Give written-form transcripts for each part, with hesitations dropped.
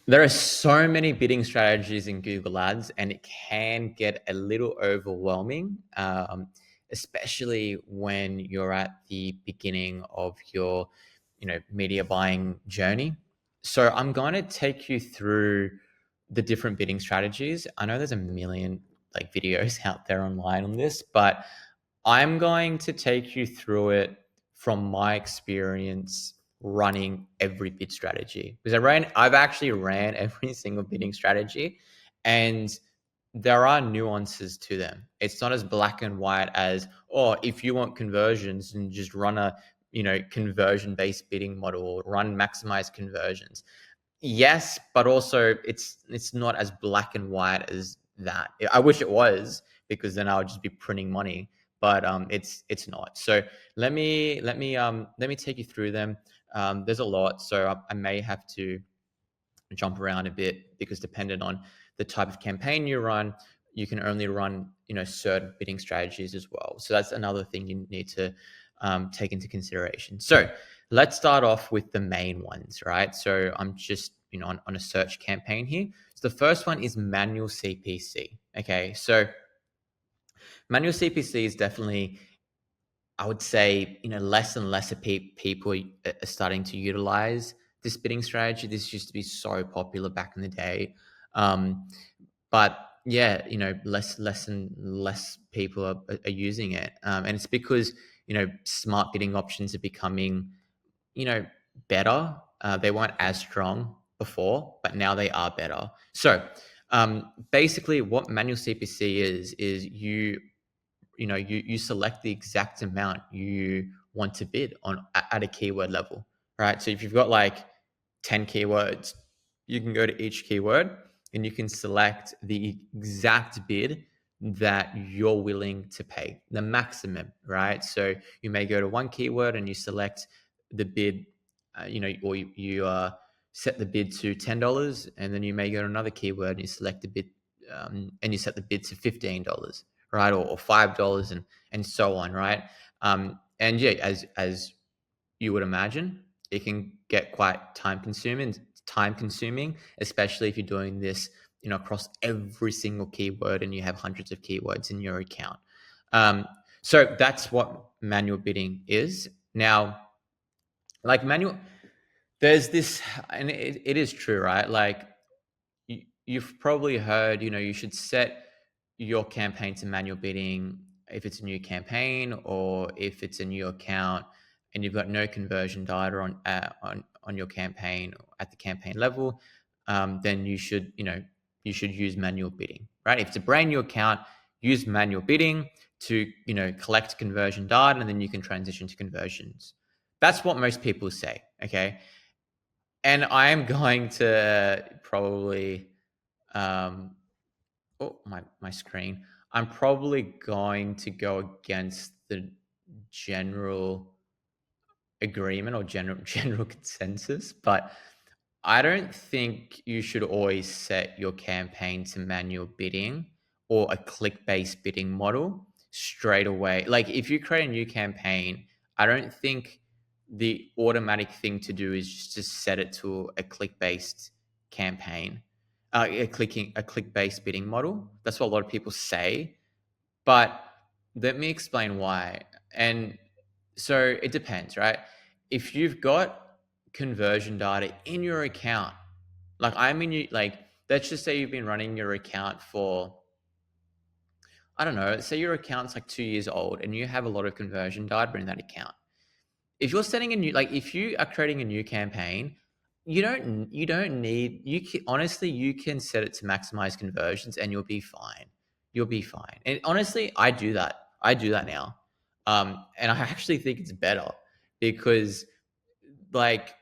There are so many bidding strategies in Google Ads, and it can get a little overwhelming, especially when you're at the beginning of your, media buying journey. So I'm going to take you through the different bidding strategies. I know there's a million videos out there online on this, but I'm going to take you through it from my experience running every bid strategy, because I've actually ran every single bidding strategy, and there are nuances to them. It's not as black and white as, oh, if you want conversions and just run a, conversion based bidding model or run maximize conversions. Yes, but also it's not as black and white as that. I wish it was, because then I would just be printing money, but it's not. So let me take you through them. There's a lot, so I may have to jump around a bit, because depending on the type of campaign you run, you can only run certain bidding strategies as well. So that's another thing you need to take into consideration. So let's start off with the main ones, right? So I'm just on a search campaign here. So the first one is manual CPC. Okay, so manual CPC is definitely, I would say, less and less people are starting to utilize this bidding strategy. This used to be so popular back in the day. Um, but yeah, less and less people are using it. And it's because, smart bidding options are becoming, you know, better. They weren't as strong before, but now they are better. So basically what manual CPC is you select the exact amount you want to bid on at a keyword level, right? So if you've got like 10 keywords, you can go to each keyword and you can select the exact bid that you're willing to pay, the maximum, right? So you may go to one keyword and you select the bid, or you set the bid to $10, and then you may go to another keyword and you select the bid, and you set the bid to $15, right, or $5, and so on, right? And yeah, as you would imagine, it can get quite time consuming, especially if you're doing this, across every single keyword and you have hundreds of keywords in your account. Um, so that's what manual bidding is. Now, like manual, there's this, and it is true, right? Like you've probably heard, you should set your campaign to manual bidding if it's a new campaign or if it's a new account and you've got no conversion data on your campaign at the campaign level. Then you should use manual bidding, right? If it's a brand new account, use manual bidding to collect conversion data, and then you can transition to conversions. That's what most people say. Okay, and I am going to probably um, oh, my screen. I'm probably going to go against the general agreement or general consensus, but I don't think you should always set your campaign to manual bidding or a click-based bidding model straight away. Like if you create a new campaign, I don't think the automatic thing to do is just to set it to a click-based campaign, a click-based bidding model. That's what a lot of people say, but let me explain why. And so it depends, right? If you've got conversion data in your account, let's just say you've been running your account for, I don't know, say your account's like 2 years old and you have a lot of conversion data in that account. If you're setting a new, like if you are creating a new campaign, you don't need, honestly, you can set it to maximize conversions and you'll be fine. You'll be fine. And honestly, I do that now. And I actually think it's better, because like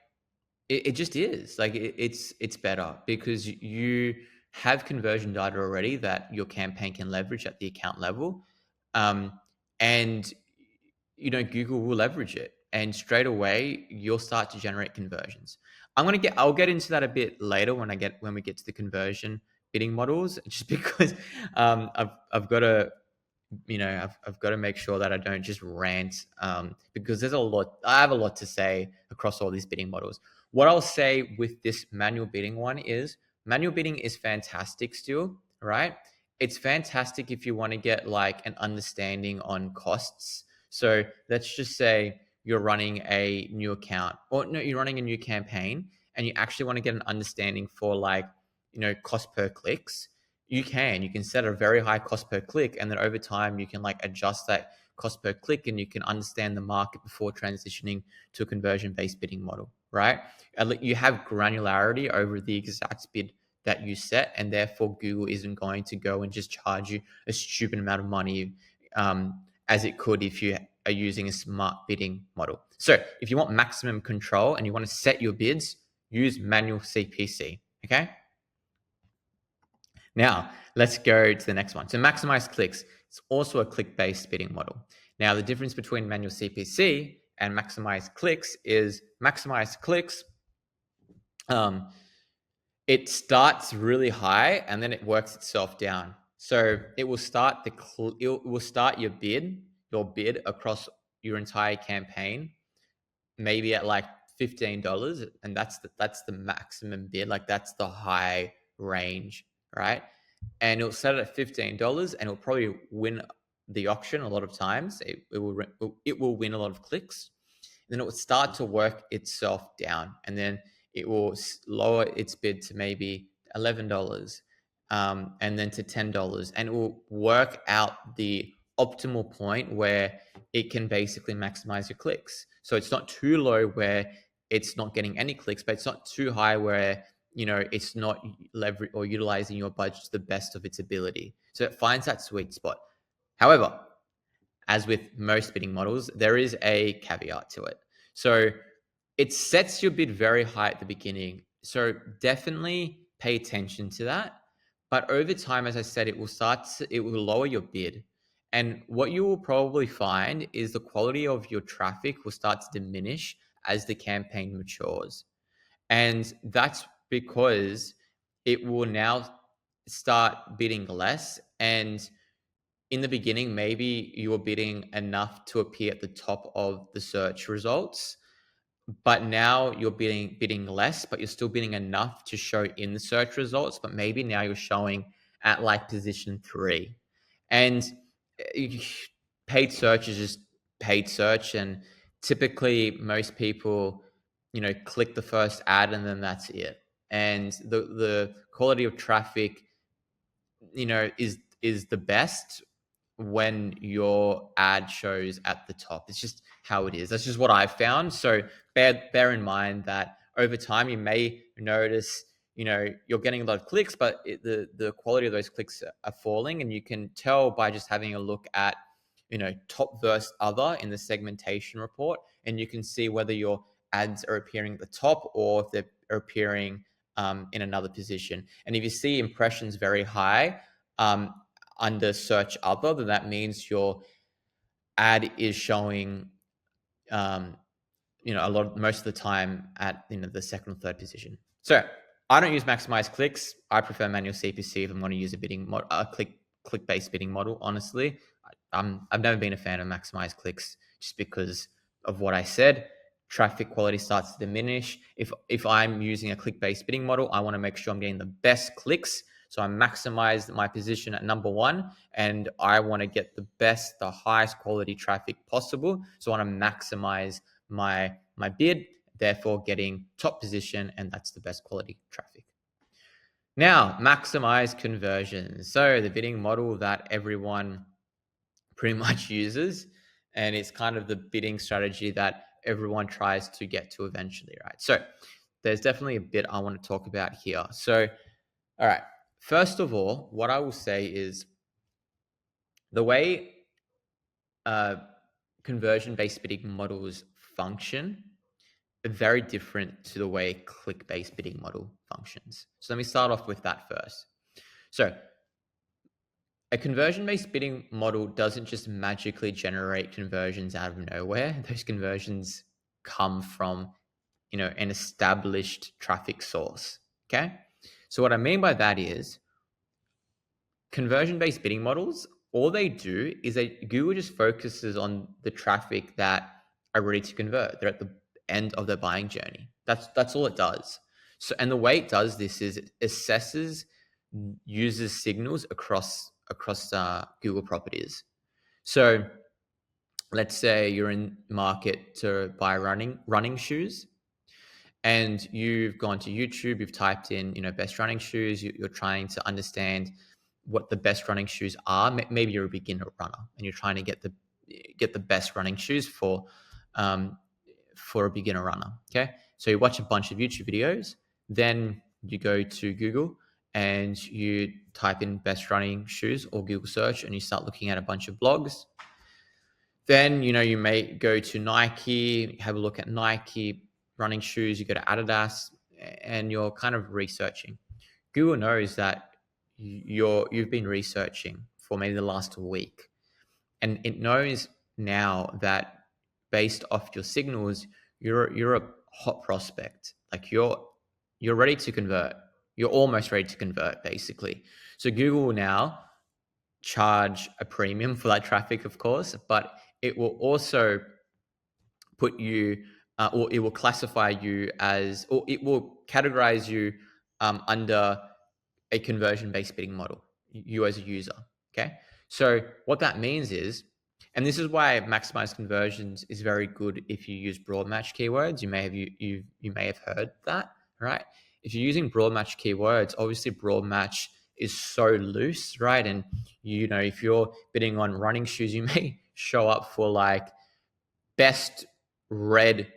it just is like it's better because you have conversion data already that your campaign can leverage at the account level. um, and Google will leverage it, and straight away you'll start to generate conversions. I'll get into that a bit later when we get to the conversion bidding models, just because I've got to, I've got to make sure that I don't just rant, because I have a lot to say across all these bidding models. What I'll say with this manual bidding one is manual bidding is fantastic still, right? It's fantastic if you want to get like an understanding on costs. So let's just say you're running a new account, or no, you're running a new campaign, and you actually want to get an understanding for like, cost per clicks. You can set a very high cost per click, and then over time you can like adjust that cost per click, and you can understand the market before transitioning to a conversion based bidding model, right? You have granularity over the exact bid that you set, and therefore Google isn't going to go and just charge you a stupid amount of money, as it could if you are using a smart bidding model. So if you want maximum control and you want to set your bids, use manual CPC. Okay. Now let's go to the next one. So maximize clicks. It's also a click-based bidding model. Now the difference between manual CPC and maximize clicks is maximize clicks. It starts really high and then it works itself down. So it will start your bid across your entire campaign, maybe at like $15, and that's the maximum bid. Like that's the high range, right? And it'll set it at $15, and it'll probably win the auction a lot of times. It will win a lot of clicks. And then it will start to work itself down, and then it will lower its bid to maybe $11, and then to $10, and it will work out the optimal point where it can basically maximize your clicks. So it's not too low where it's not getting any clicks, but it's not too high where it's not leverage or utilizing your budget to the best of its ability. So it finds that sweet spot. However, as with most bidding models, there is a caveat to it. So it sets your bid very high at the beginning. So definitely pay attention to that. But over time, as I said, it will lower your bid. And what you will probably find is the quality of your traffic will start to diminish as the campaign matures. And that's because it will now start bidding less. And in the beginning, maybe you were bidding enough to appear at the top of the search results, but now you're bidding less, but you're still bidding enough to show in the search results. But maybe now you're showing at like position 3, and paid search is just paid search, and typically most people, click the first ad and then that's it. And the quality of traffic, is the best when your ad shows at the top. It's just how it is. That's just what I've found. So bear in mind that over time you may notice, you're getting a lot of clicks, but the quality of those clicks are falling, and you can tell by just having a look at, top versus other in the segmentation report, and you can see whether your ads are appearing at the top or if they're appearing in another position. And if you see impressions very high, under search other, then that means your ad is showing, most of the time at the second or third position. So I don't use maximize clicks. I prefer manual CPC if I'm going to use a click-based bidding model. Honestly, I've never been a fan of maximize clicks just because of what I said. Traffic quality starts to diminish. If I'm using a click-based bidding model, I want to make sure I'm getting the best clicks. So I maximize my position at number 1, and I want to get the highest quality traffic possible. So I want to maximize my bid, therefore getting top position, and that's the best quality traffic. Now, maximize conversions. So the bidding model that everyone pretty much uses, and it's kind of the bidding strategy that everyone tries to get to eventually, right? So there's definitely a bit I want to talk about here. So, all right. First of all, what I will say is the way conversion-based bidding models function are very different to the way click-based bidding model functions. So let me start off with that first. So a conversion-based bidding model doesn't just magically generate conversions out of nowhere. Those conversions come from, an established traffic source, okay? So what I mean by that is conversion-based bidding models, all they do is Google just focuses on the traffic that are ready to convert. They're at the end of their buying journey. That's all it does. So, and the way it does this is it assesses users' signals across Google properties. So, let's say you're in market to buy running shoes, and you've gone to YouTube, you've typed in, best running shoes. You're trying to understand what the best running shoes are. Maybe you're a beginner runner and you're trying to get the best running shoes um, for a beginner runner. Okay, so you watch a bunch of YouTube videos, then you go to Google and you type in best running shoes or Google search, and you start looking at a bunch of blogs. Then, you may go to Nike, have a look at Nike running shoes, you go to Adidas, and you're kind of researching. Google knows that you've been researching for maybe the last week, and it knows now that based off your signals, you're a hot prospect. Like you're ready to convert. You're almost ready to convert, basically. So Google will now charge a premium for that traffic, of course, but it will also put you, or it will classify you as, or it will categorize you under a conversion-based bidding model, you as a user. Okay, so what that means is, and this is why maximize conversions is very good if you use broad match keywords. You may have heard that, right? If you're using broad match keywords, obviously broad match is so loose, right? And if you're bidding on running shoes, you may show up for like best red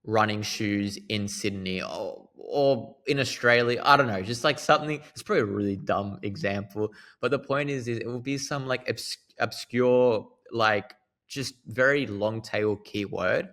running shoes in Sydney or in Australia. I don't know, just like something. It's probably a really dumb example, but the point is it will be some like obscure, like just very long tail keyword.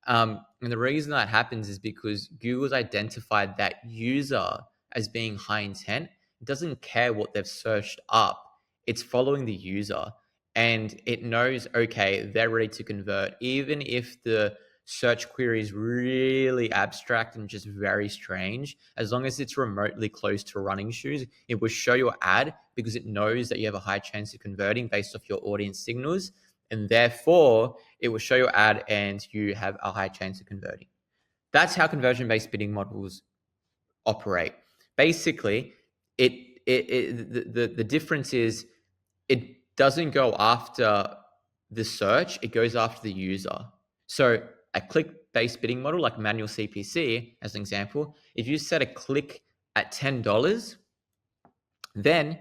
And the reason that happens is because Google's identified that user as being high intent. It doesn't care what they've searched up. It's following the user, and it knows, okay, they're ready to convert. Even if the search query is really abstract and just very strange, as long as it's remotely close to running shoes, it will show your ad because it knows that you have a high chance of converting based off your audience signals. And therefore, it will show your ad and you have a high chance of converting. That's how conversion-based bidding models operate. Basically, the difference is it doesn't go after the search, it goes after the user. So a click-based bidding model like manual CPC, as an example, if you set a click at $10, then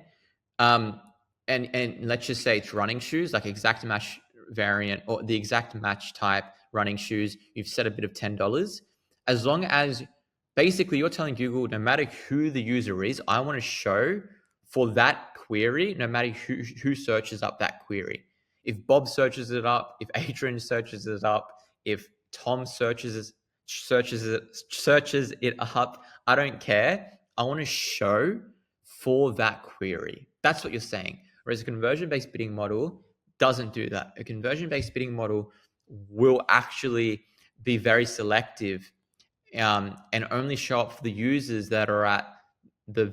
and let's just say it's running shoes, like exact match variant or the exact match type running shoes, you've set a bid of $10. As long as basically you're telling Google, no matter who the user is, I want to show for that query, no matter who searches up that query. If Bob searches it up, if Adrian searches it up, if Tom searches it up, I don't care. I want to show for that query. That's what you're saying. Whereas a conversion-based bidding model doesn't do that. A conversion-based bidding model will actually be very selective and only show up for the users that are at the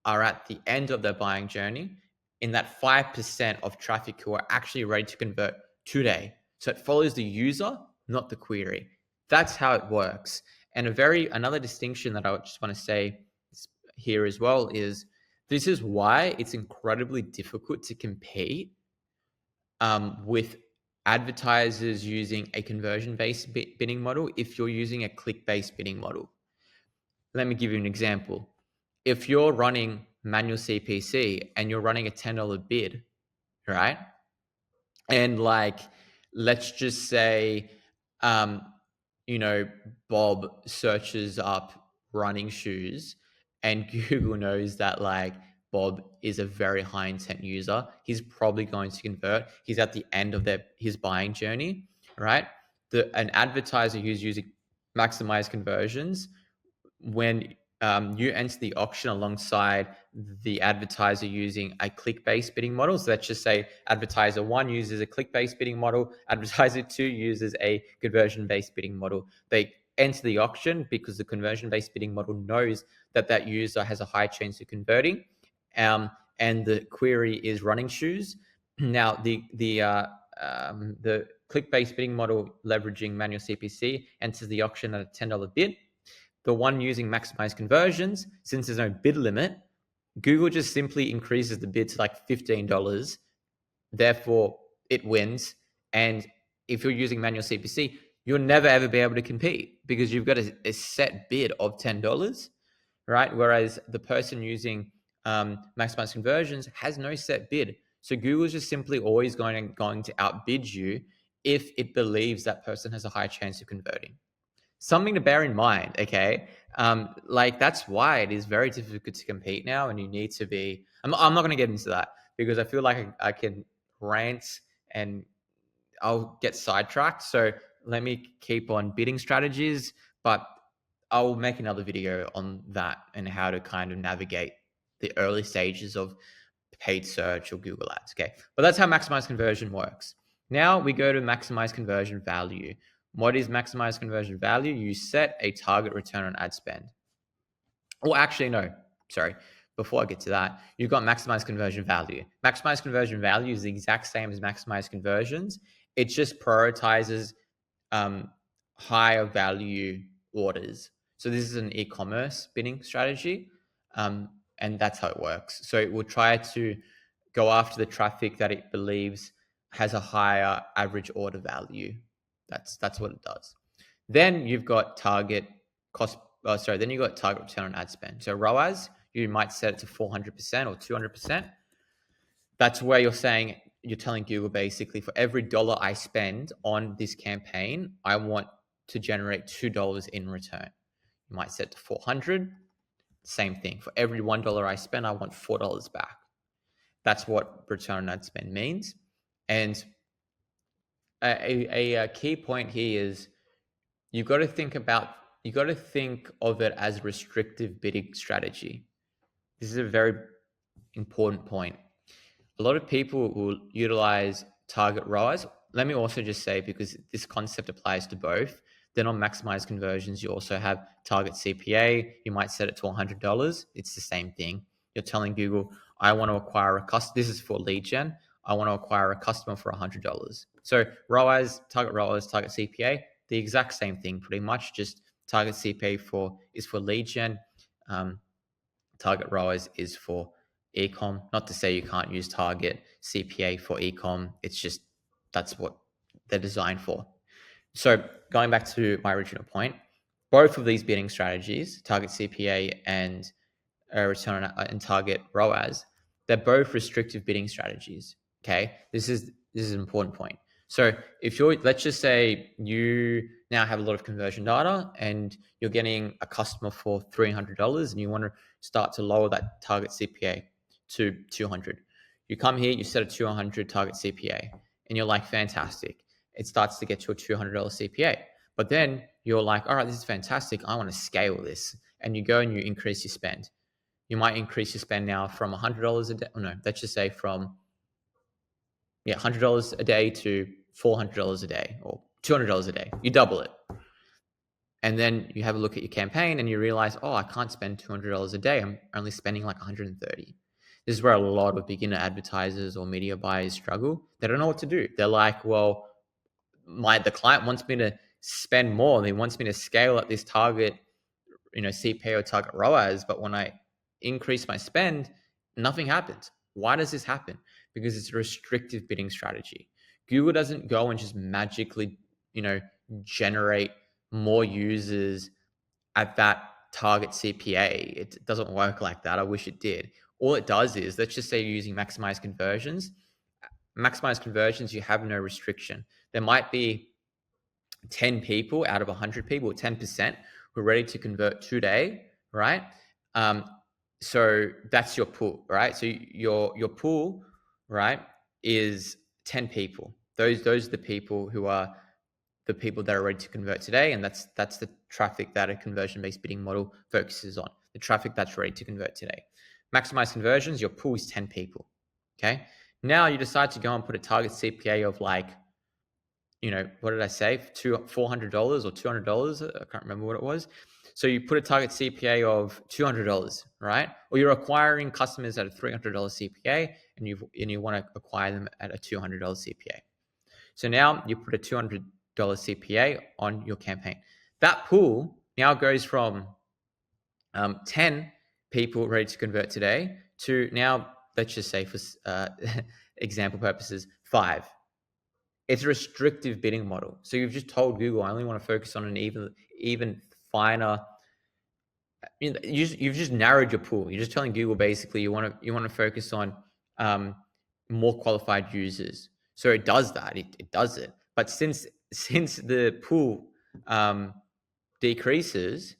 are at the end of their buying journey, in that 5% of traffic who are actually ready to convert today. So it follows the user, not the query. That's how it works. And another distinction that I just want to say here as well is this is why it's incredibly difficult to compete with advertisers using a conversion-based bidding model if you're using a click-based bidding model. Let me give you an example. If you're running manual CPC and you're running a $10 bid, right? And like, let's just say, Bob searches up running shoes and Google knows that like Bob is a very high intent user. He's probably going to convert. He's at the end of his buying journey, right? An advertiser who's using maximize conversions, when you enter the auction alongside the advertiser using a click-based bidding model. So let's just say advertiser 1 uses a click-based bidding model, advertiser 2 uses a conversion-based bidding model. They enter the auction because the conversion-based bidding model knows that user has a high chance of converting, and the query is running shoes. Now, the the click-based bidding model leveraging manual CPC enters the auction at a $10 bid. The one using maximized conversions, since there's no bid limit, Google just simply increases the bid to like $15. Therefore, it wins. And if you're using manual CPC, you'll never ever be able to compete because you've got a set bid of $10, right? Whereas the person using maximized conversions has no set bid. So Google's just simply always going to outbid you if it believes that person has a high chance of converting. Something to bear in mind, okay? Like that's why it is very difficult to compete now, and you need to be. I'm not going to get into that because I feel like I can rant and I'll get sidetracked. So let me keep on bidding strategies, but I'll make another video on that and how to kind of navigate the early stages of paid search or Google Ads. Okay, but that's how maximize conversion works. Now we go to maximize conversion value. What is maximize conversion value? You set a target return on ad spend. Well, actually, no, sorry. Before I get to that, you've got maximize conversion value. Maximize conversion value is the exact same as maximize conversions. It just prioritizes higher value orders. So this is an e-commerce bidding strategy, and that's how it works. So it will try to go after the traffic that it believes has a higher average order value. That's what it does. Then you've got target cost. Then you've got target return on ad spend. So ROAS, you might set it to 400% or 200%. That's where you're telling Google basically, for every dollar I spend on this campaign, I want to generate $2 in return. You might set it to 400. Same thing. For every $1 I spend, I want $4 back. That's what return on ad spend means. And a key point here is you've got to think of it as restrictive bidding strategy. This is a very important point. A lot of people will utilize target ROAS. Let me also just say, because this concept applies to both, then on maximize conversions, you also have target CPA. You might set it to $100. It's the same thing. You're telling Google, I want to acquire a customer. This is for lead gen. I want to acquire a customer for $100. So ROAS, target CPA, the exact same thing, pretty much. Just target CPA is for lead gen. Target ROAS is for e-com. Not to say you can't use target CPA for e-com. It's just that's what they're designed for. So going back to my original point, both of these bidding strategies, target CPA and return on and target ROAS, they're both restrictive bidding strategies. Okay, this is an important point. So if let's just say you now have a lot of conversion data and you're getting a customer for $300 and you want to start to lower that target CPA to 200. You come here, you set a 200 target CPA and you're like, fantastic. It starts to get to a $200 CPA. But then you're like, all right, this is fantastic. I want to scale this. And you go and you increase your spend. You might increase your spend now from $100 a day. Oh, no, let's just say from $100 a day to $400 a day or $200 a day. You double it. And then you have a look at your campaign and you realize, oh, I can't spend $200 a day. I'm only spending like $130. This is where a lot of beginner advertisers or media buyers struggle. They don't know what to do. They're like, well, the client wants me to spend more. They wants me to scale at this target, CPA or target ROAS. But when I increase my spend, nothing happens. Why does this happen? Because it's a restrictive bidding strategy. Google doesn't go and just magically, generate more users at that target CPA. It doesn't work like that. I wish it did. All it does is, let's just say you're using maximize conversions. Maximize conversions, you have no restriction. There might be 10 people out of 100 people, 10%, who are ready to convert today, right? So that's your pool, right? So your pool, right, is 10 people. Those are the people who are the people that are ready to convert today, and that's the traffic that a conversion-based bidding model focuses on, the traffic that's ready to convert today. Maximize conversions, your pool is 10 people, okay? Now you decide to go and put a target CPA of like, what did I say? $400 or $200. I can't remember what it was. So you put a target CPA of $200, right? Or you're acquiring customers at a $300 CPA and you want to acquire them at a $200 CPA. So now you put a $200 CPA on your campaign. That pool now goes from 10 people ready to convert today to now, let's just say for example purposes, 5. It's a restrictive bidding model. So you've just told Google, I only want to focus on an even finer. You've just narrowed your pool. You're just telling Google basically you want to focus on more qualified users. So it does that. It does it. But since the pool decreases,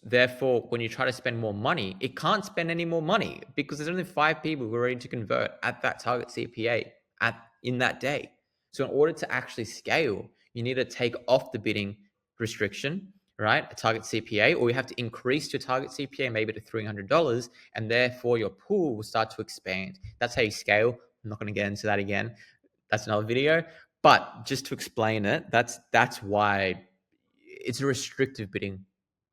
therefore, when you try to spend more money, it can't spend any more money because there's only 5 people who are ready to convert at that target CPA in that day. So in order to actually scale, you need to take off the bidding restriction, right? A target CPA, or you have to increase your target CPA maybe to $300, and therefore your pool will start to expand. That's how you scale. I'm not going to get into that again. That's another video. But just to explain it, that's why it's a restrictive bidding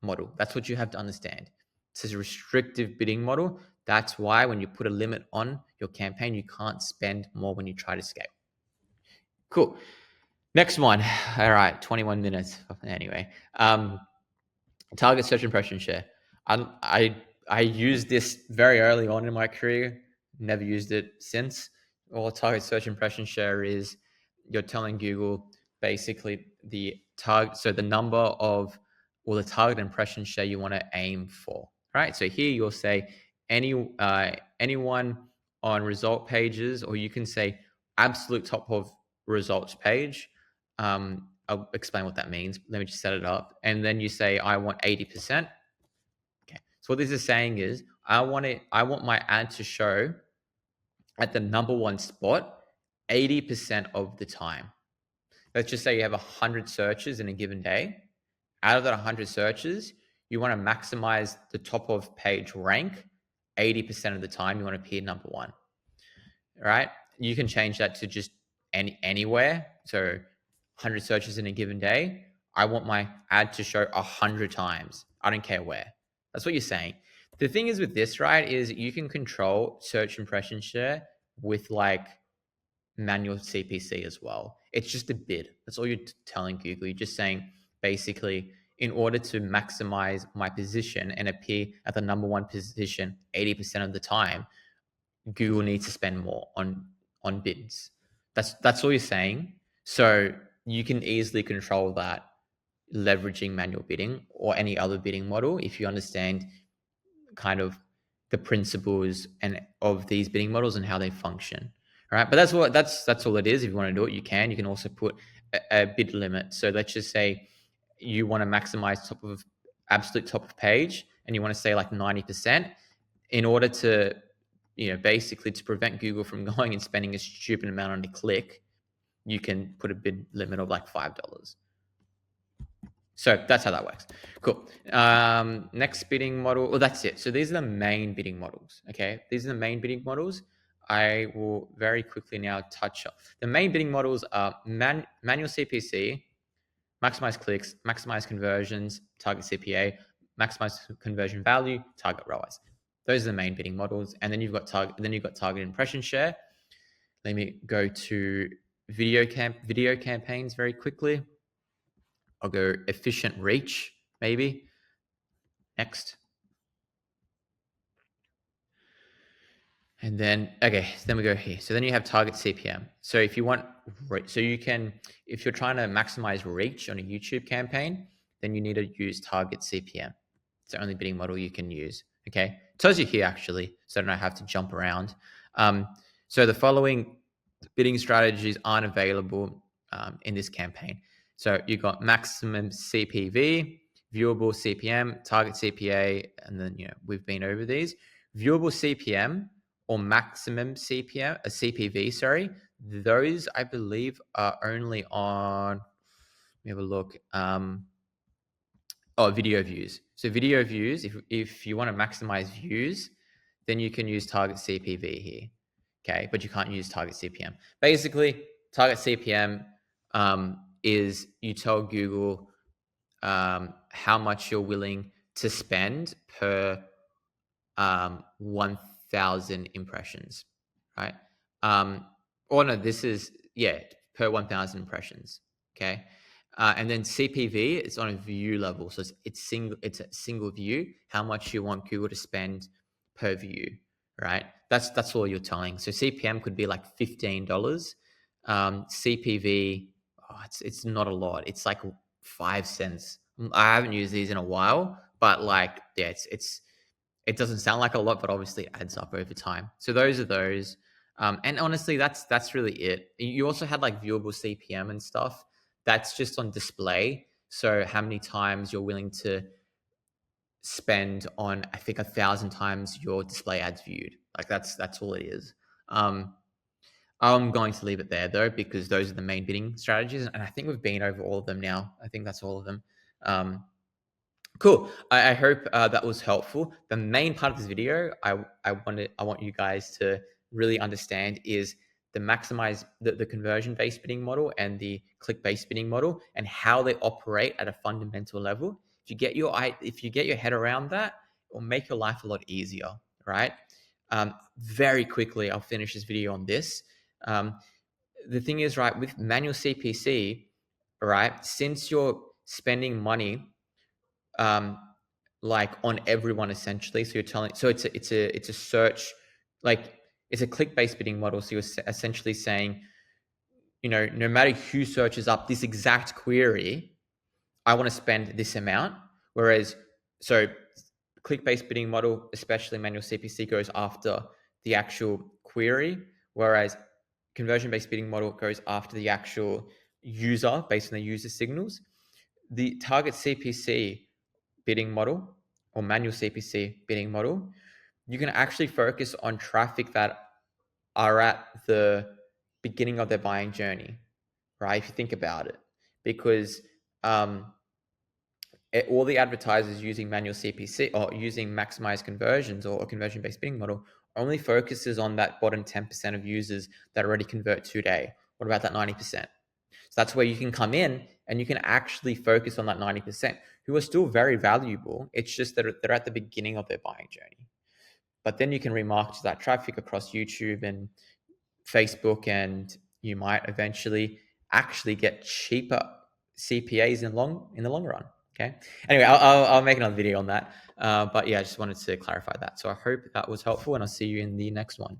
model. That's what you have to understand. It's a restrictive bidding model. That's why when you put a limit on your campaign, you can't spend more when you try to scale. Cool. Next one. All right, 21 minutes. Anyway, target search impression share. I used this very early on in my career. Never used it since. All target search impression share is, you're telling Google basically the target, so the number of, or the target impression share you want to aim for, right? So here you'll say anyone on result pages, or you can say absolute top of results page. I'll explain what that means. Let me just set it up. And then you say, I want 80%. Okay. So what this is saying is I want my ad to show at the number one spot 80% of the time. Let's just say you have 100 searches in a given day. Out of that 100 searches, you want to maximize the top of page rank 80% of the time. You want to appear number one, right? You can change that to just anywhere. So 100 searches in a given day. I want my ad to show 100 times. I don't care where. That's what you're saying. The thing is with this, right, is you can control search impression share with like manual CPC as well. It's just a bid. That's all you're telling Google. You're just saying basically, in order to maximize my position and appear at the number one position 80% of the time, Google needs to spend more on bids. That's all you're saying. So you can easily control that leveraging manual bidding or any other bidding model if you understand kind of the principles and of these bidding models and how they function. All right, but that's all it is. If you want to do it, you can. You can also put a bid limit. So let's just say you want to maximize absolute top of page, and you want to say like 90%, in order to, basically to prevent Google from going and spending a stupid amount on a click, you can put a bid limit of like $5. So that's how that works. Cool. Next bidding model. Well, that's it. So these are the main bidding models. Okay. These are the main bidding models. I will very quickly now touch on. The main bidding models are manual CPC, maximize clicks, maximize conversions, target CPA, maximize conversion value, target ROAS. Those are the main bidding models. And then you've got target impression share. Let me go to video campaigns very quickly. I'll go efficient reach, maybe. Next. And then, okay, so then we go here. So then you have target CPM. So if you want, if you're trying to maximize reach on a YouTube campaign, then you need to use target CPM. It's the only bidding model you can use. Okay. It tells you here actually, so I don't have to jump around. So the following bidding strategies aren't available in this campaign. So you've got maximum CPV, viewable CPM, target CPA, and then, we've been over these. Viewable CPM or maximum CPV, sorry, those I believe are only on, let me have a look. Video views. So video views, if you want to maximize views, then you can use target CPV here. Okay, but you can't use target CPM. Basically, target CPM is you tell Google how much you're willing to spend per 1,000 impressions, right? This is per 1,000 impressions. Okay. And then CPV is on a view level. So it's a single view, how much you want Google to spend per view, right? That's all you're telling. So CPM could be like $15. CPV, it's not a lot. It's like 5 cents. I haven't used these in a while, but like, yeah, it doesn't sound like a lot, but obviously it adds up over time. So those are those. And honestly, that's really it. You also had like viewable CPM and stuff. That's just on display. So how many times you're willing to spend on, I think, 1,000 times your display ads viewed. Like that's all it is. I'm going to leave it there though, because those are the main bidding strategies, and I think we've been over all of them now. I think that's all of them. Cool. I hope that was helpful. The main part of this video, I want you guys to really understand is the conversion based bidding model and the click based bidding model, and how they operate at a fundamental level. If you get your head around that, it will make your life a lot easier, right? Very quickly, I'll finish this video on this. The thing is, right, with manual CPC, right, since you're spending money like on everyone essentially, so you're telling, so it's a search, like it's a click-based bidding model. So you're essentially saying, no matter who searches up this exact query, I want to spend this amount. Whereas, so click-based bidding model, especially manual CPC, goes after the actual query, whereas conversion-based bidding model goes after the actual user based on the user signals. The target CPC bidding model or manual CPC bidding model, you can actually focus on traffic that are at the beginning of their buying journey, right? If you think about it, because all the advertisers using manual CPC or using maximized conversions or conversion-based bidding model only focuses on that bottom 10% of users that already convert today. What about that 90%? So that's where you can come in and you can actually focus on that 90% who are still very valuable. It's just that they're at the beginning of their buying journey. But then you can remarket that traffic across YouTube and Facebook, and you might eventually actually get cheaper CPAs in the long run. Okay. Anyway, I'll make another video on that. But yeah, I just wanted to clarify that. So I hope that was helpful, and I'll see you in the next one.